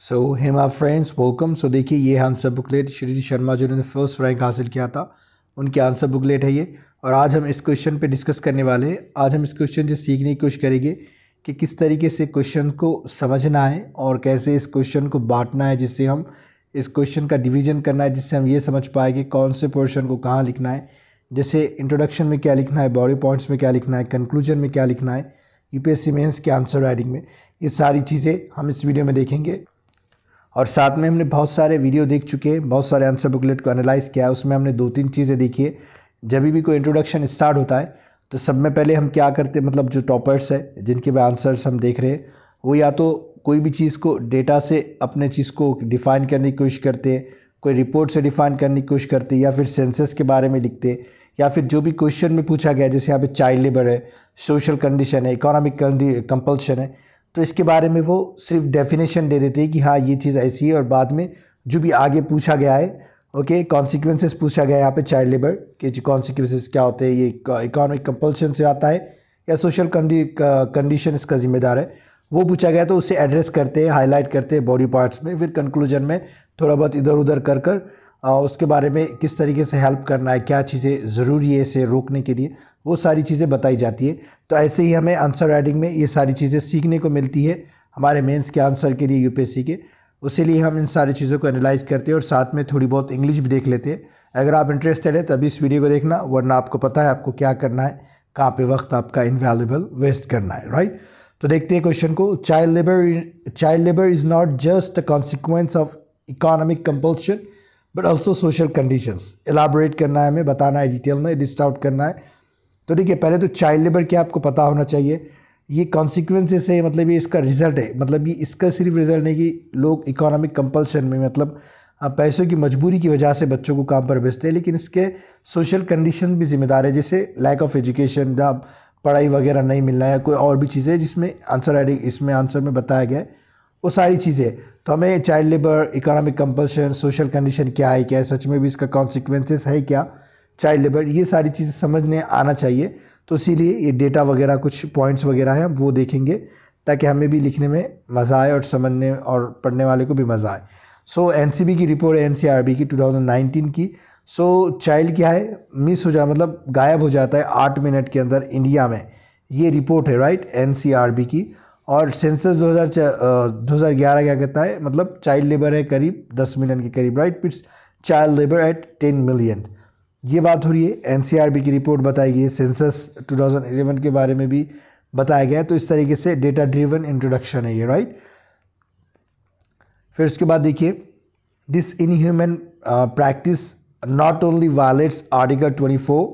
सो Hema friends welcome. सो देखिए ये answer booklet Shri Sharma जिन्होंने फर्स्ट रैंक हासिल किया था उनकी आंसर बुकलेट है ये। और आज हम इस क्वेश्चन पे डिस्कस करने वाले हैं। आज हम इस क्वेश्चन से सीखने की कोशिश करेंगे कि किस तरीके से क्वेश्चन को समझना है और कैसे इस क्वेश्चन को बांटना है, जिससे हम इस क्वेश्चन का डिवीजन करना है, जिससे हम ये समझ पाएंगे कौन से पोर्शन को कहाँ लिखना है। जैसे इंट्रोडक्शन में क्या लिखना है, बॉडी पॉइंट्स में क्या लिखना है, कंक्लूजन में क्या लिखना है, यूपीएससी मेंस के आंसर राइटिंग में, ये सारी चीज़ें हम इस वीडियो में देखेंगे। और साथ में हमने बहुत सारे वीडियो देख चुके हैं, बहुत सारे आंसर बुकलेट को एनालाइज़ किया है। उसमें हमने 2-3 चीज़ें देखी है। जब भी कोई इंट्रोडक्शन स्टार्ट होता है तो सब में पहले हम क्या करते हैं, मतलब जो टॉपर्स है जिनके भी आंसर्स हम देख रहे हैं, वो या तो कोई भी चीज़ को डेटा से अपने चीज़ को डिफ़ाइन करने की कोशिश करते हैं, कोई रिपोर्ट से डिफ़ाइन करने की कोशिश करते हैं, या फिर सेंसस के बारे में लिखते हैं, या फिर जो भी क्वेश्चन में पूछा गया, जैसे यहाँ पे चाइल्ड लेबर है, सोशल कंडीशन है, इकोनॉमिक कंपल्शन है, तो इसके बारे में वो सिर्फ डेफिनेशन दे देते हैं कि हाँ ये चीज़ ऐसी है, और बाद में जो भी आगे पूछा गया है, ओके, कॉन्सिक्वेंसेस पूछा गया है यहाँ पे चाइल्ड लेबर के जो कॉन्सिक्वेंसेस क्या होते हैं, ये इकोनॉमिक कंपल्शन से आता है या सोशल कंडीशन इसका जिम्मेदार है, वो पूछा गया तो उसे एड्रेस करते हैं, हाईलाइट करते हैं बॉडी पार्ट्स में। फिर कंक्लूजन में थोड़ा बहुत इधर उधर कर उसके बारे में किस तरीके से हेल्प करना है, क्या चीज़ें ज़रूरी है इसे रोकने के लिए, वो सारी चीज़ें बताई जाती है। तो ऐसे ही हमें आंसर राइटिंग में ये सारी चीज़ें सीखने को मिलती है हमारे मेंस के आंसर के लिए, यूपीएससी के। उसी लिए हम इन सारी चीज़ों को एनालाइज करते हैं और साथ में थोड़ी बहुत इंग्लिश भी देख लेते हैं। अगर आप इंटरेस्टेड है तभी इस वीडियो को देखना, वरना आपको पता है आपको क्या करना है, कहाँ पे वक्त आपका इनवैल्यूएबल वेस्ट करना है, राइट। तो देखते हैं क्वेश्चन को। Child labour is not just the consequence of economic compulsion but also social conditions. Elaborate करना है, हमें बताना है, डिटेल में लिस्ट आउट करना है। तो देखिए पहले तो चाइल्ड लेबर क्या आपको पता होना चाहिए, ये कॉन्सिक्वेंसेस है, मतलब ये इसका रिजल्ट है, मतलब ये इसका सिर्फ रिजल्ट नहीं कि लोग इकोनॉमिक कंपल्शन में, मतलब पैसों की मजबूरी की वजह से बच्चों को काम पर भेजते हैं, लेकिन इसके सोशल कंडीशन भी जिम्मेदार है, जैसे लैक ऑफ एजुकेशन, जहाँ पढ़ाई वगैरह नहीं मिलना है, कोई और भी चीज़ें जिसमें आंसर राइटिंग इसमें आंसर में बताया गया है, वो सारी चीज़ें। तो हमें child labour, economic compulsion, social condition क्या है, क्या सच में भी इसका कॉन्सिक्वेंसेस है क्या, चाइल्ड लेबर, ये सारी चीज़ें समझने आना चाहिए। तो इसीलिए ये डेटा वगैरह कुछ पॉइंट्स वगैरह हैं वो देखेंगे ताकि हमें भी लिखने में मज़ा आए और समझने और पढ़ने वाले को भी मज़ा आए। सो एनसीबी की रिपोर्ट है, एनसीआरबी की 2019 की। सो चाइल्ड क्या है, मिस हो मतलब गायब हो जाता है 8 मिनट के अंदर इंडिया में, ये रिपोर्ट है, राइट, एनसीआरबी की। और सेंसस 2011 क्या कहता है, मतलब चाइल्ड लेबर है करीब 10 मिलियन के करीब, right, it's child labour at 10 million, ये बात हो रही है। एनसीआरबी की रिपोर्ट बताई गई है, सेंसस 2011 के बारे में भी बताया गया है। तो इस तरीके से डेटा ड्रिवन इंट्रोडक्शन है ये, राइट। फिर उसके बाद देखिए, this inhuman practice not only violates article 24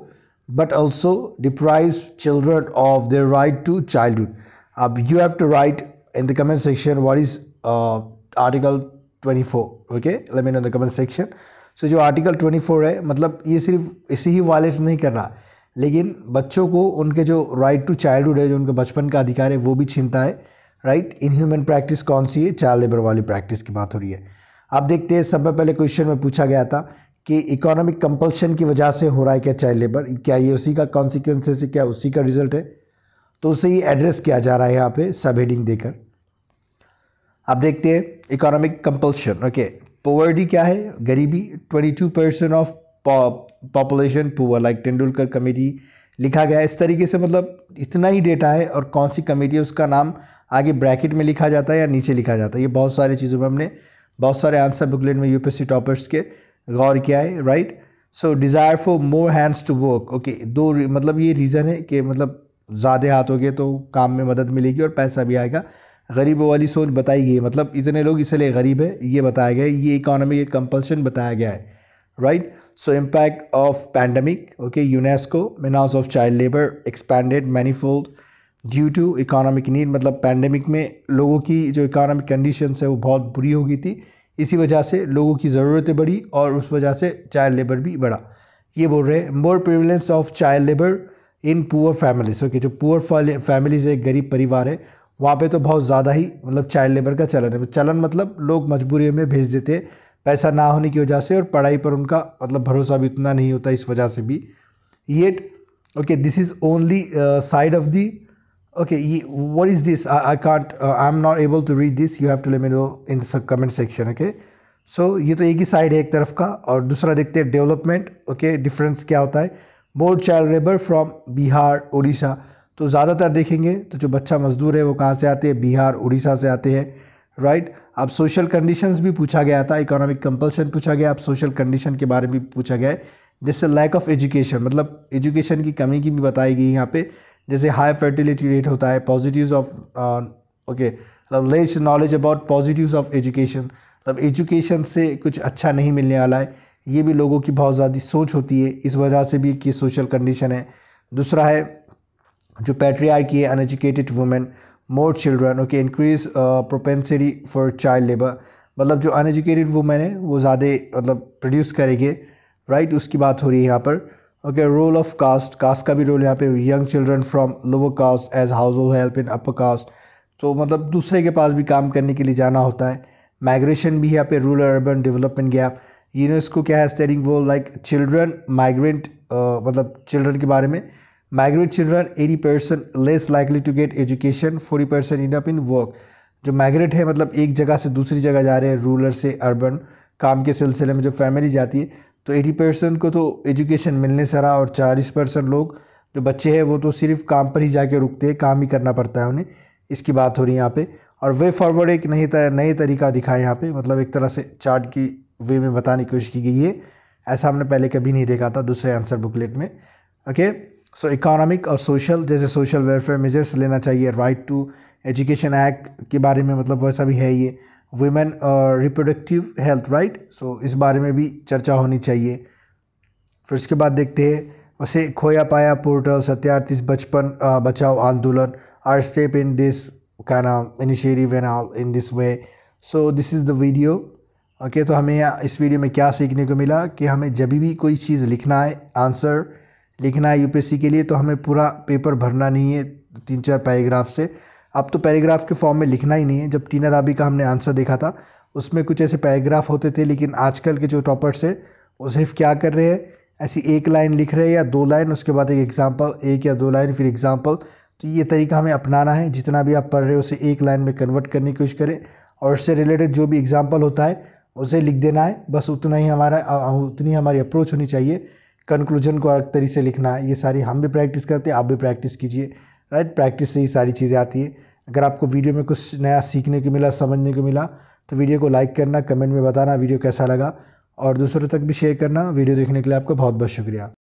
but also deprives children of their right to childhood. अब you have to write in the comment section what is article 24, okay, let me know in the comment section. So जो article 24 है, मतलब ये सिर्फ इसी ही violets नहीं कर रहा, लेकिन बच्चों को उनके जो राइट टू चाइल्डहुड है, जो उनके बचपन का अधिकार है, वो भी छीनता है, राइट। इनह्यूमन प्रैक्टिस कौन सी है, चाइल्ड लेबर वाली प्रैक्टिस की बात हो रही है। आप देखते हैं, सब पहले क्वेश्चन में पूछा गया था कि इकोनॉमिक कंपल्शन की वजह से हो रहा है क्या चाइल्ड लेबर, क्या ये उसी का कॉन्सिक्वेंसेस है, क्या उसी का रिजल्ट है, तो उसे ही एड्रेस किया जा रहा है यहाँ पे सब हेडिंग देकर। आप देखते हैं इकोनॉमिक कंपल्शन, ओके, पॉवर्टी क्या है, गरीबी, 22% of population poor, like Tendulkar committee लिखा गया है इस तरीके से, मतलब इतना ही डेटा है, और कौन सी कमेटी है उसका नाम आगे ब्रैकेट में लिखा जाता है या नीचे लिखा जाता है, ये बहुत सारी चीज़ों में हमने बहुत सारे आंसर बुकलेट में यूपीएससी टॉपर्स के गौर किया है, right. So desire for more hands to work, okay, दो मतलब ये रीज़न है कि मतलब ज़्यादा हाथ हो गए तो काम में मदद मिलेगी और पैसा भी आएगा। गरीबों वाली सोच बताई गई है, मतलब इतने लोग इसलिए गरीब है ये बताया गया है, ये इकोनॉमिक कंपल्शन बताया गया है, right. So impact of pandemic, okay, UNESCO means of child labour expanded manifold due to economic need, मतलब पैंडमिक में लोगों की जो इकोनॉमिक कंडीशंस है वो बहुत बुरी हो गई थी, इसी वजह से लोगों की ज़रूरतें बढ़ी और उस वजह से चाइल्ड लेबर भी बढ़ा, ये बोल रहे हैं। More prevalence of child labour in poor families, okay, जो पुअर फैमिलीज है, गरीब परिवार है, वहाँ पे तो बहुत ज़्यादा ही मतलब चाइल्ड लेबर का चलन है। चलन मतलब लोग मजबूरी में भेज देते हैं पैसा ना होने की वजह से, और पढ़ाई पर उनका मतलब भरोसा भी उतना नहीं होता इस वजह से भी। Yet, okay, this is only side of the Okay, what is this? I can't, I'm not able to read this. You have to let me know in the comment section. Okay, so ये तो एक ही side है एक तरफ का, और दूसरा देखते हैं डेवलपमेंट. ओके, डिफरेंस क्या होता है. More child labour from Bihar Orissa. तो ज़्यादातर देखेंगे तो जो बच्चा मजदूर है वो कहाँ से आते हैं, बिहार उड़ीसा से आते हैं, राइट. अब सोशल कंडीशंस भी पूछा गया था, इकोनॉमिक कंपल्शन पूछा गया, अब सोशल कंडीशन के बारे में भी पूछा गया है. जैसे लैक ऑफ एजुकेशन, मतलब एजुकेशन की कमी की भी बताई गई यहाँ पे. जैसे हाई फर्टिलिटी रेट होता है, पॉजिटिव्स ऑफ ओके, मतलब less knowledge about positives of education, मतलब एजुकेशन से कुछ अच्छा नहीं मिलने वाला है, ये भी लोगों की बहुत ज़्यादा सोच होती है, इस वजह से भी कि सोशल कंडीशन है. दूसरा है जो पैट्रियार्की है, uneducated women, more children. Okay, increase propensity for child labour, मतलब जो अनएजुकेटेड वुमेन है वो ज़्यादा मतलब प्रोड्यूस करेंगे, राइट. उसकी बात हो रही है यहाँ पर. Okay, role of caste, caste का भी रोल यहाँ पे. Young children from lower caste as household help in upper caste, तो मतलब दूसरे के पास भी काम करने के लिए जाना होता है. माइग्रेशन भी यहाँ पे, rural urban development gap. UNESCO क्या है, स्टडिंग वो लाइक चिल्ड्रन माइग्रेंट, मतलब चिल्ड्रन के बारे में. Migrant children 80% less likely to get education, 40% end up in work. जो माइग्रेट है मतलब एक जगह से दूसरी जगह जा रहे हैं, रूरल से अर्बन काम के सिलसिले में जो फैमिली जाती है, तो 80% को तो एजुकेशन मिलने से रहा, और 40% लोग जो बच्चे हैं वो तो सिर्फ काम पर ही जाके रुकते हैं, काम ही करना पड़ता है उन्हें. इसकी बात हो रही है यहाँ पे. और वे फॉरवर्ड एक नई तरीका दिखा है यहाँ पे, मतलब एक तरह से चार्ट की वे में बताने की कोशिश की गई है. ऐसा हमने पहले कभी नहीं देखा था दूसरे आंसर बुकलेट में. ओके, सो इकोनॉमिक और सोशल, जैसे सोशल वेलफेयर मेजर्स लेना चाहिए, राइट टू एजुकेशन एक्ट के बारे में, मतलब वैसा भी है ये. वुमेन रिप्रोडक्टिव हेल्थ, राइट, सो इस बारे में भी चर्चा होनी चाहिए. फिर इसके बाद देखते हैं वैसे खोया पाया portal, Satyarthi Bachpan Bachao Andolan, are step in this kind of initiative and all in this way. So this is the video. Okay, तो हमें इस वीडियो में क्या सीखने को मिला कि हमें जब भी कोई चीज़ लिखना है, आंसर लिखना है यूपीएससी के लिए, तो हमें पूरा पेपर भरना नहीं है 3-4 पैराग्राफ से. अब तो पैराग्राफ के फॉर्म में लिखना ही नहीं है. जब टीना दाबी का हमने आंसर देखा था उसमें कुछ ऐसे पैराग्राफ होते थे, लेकिन आजकल के जो टॉपर्स है वो सिर्फ क्या कर रहे हैं, ऐसी एक लाइन लिख रहे हैं या 2 लाइन, उसके बाद एक एग्जाम्पल, 1 या 2 लाइन फिर एग्जाम्पल. तो ये तरीका हमें अपनाना है. जितना भी आप पढ़ रहे हो उसे एक लाइन में कन्वर्ट करने की कोशिश करें, और उससे रिलेटेड जो भी एग्जाम्पल होता है उसे लिख देना है. बस उतना ही उतनी हमारी अप्रोच होनी चाहिए. कंक्लूजन को अलग तरीके से लिखना है. ये सारी हम भी प्रैक्टिस करते हैं, आप भी प्रैक्टिस कीजिए, राइट. प्रैक्टिस से ही सारी चीज़ें आती है. अगर आपको वीडियो में कुछ नया सीखने को मिला, समझने को मिला, तो वीडियो को लाइक करना, कमेंट में बताना वीडियो कैसा लगा, और दूसरों तक भी शेयर करना. वीडियो देखने के लिए आपका बहुत बहुत शुक्रिया.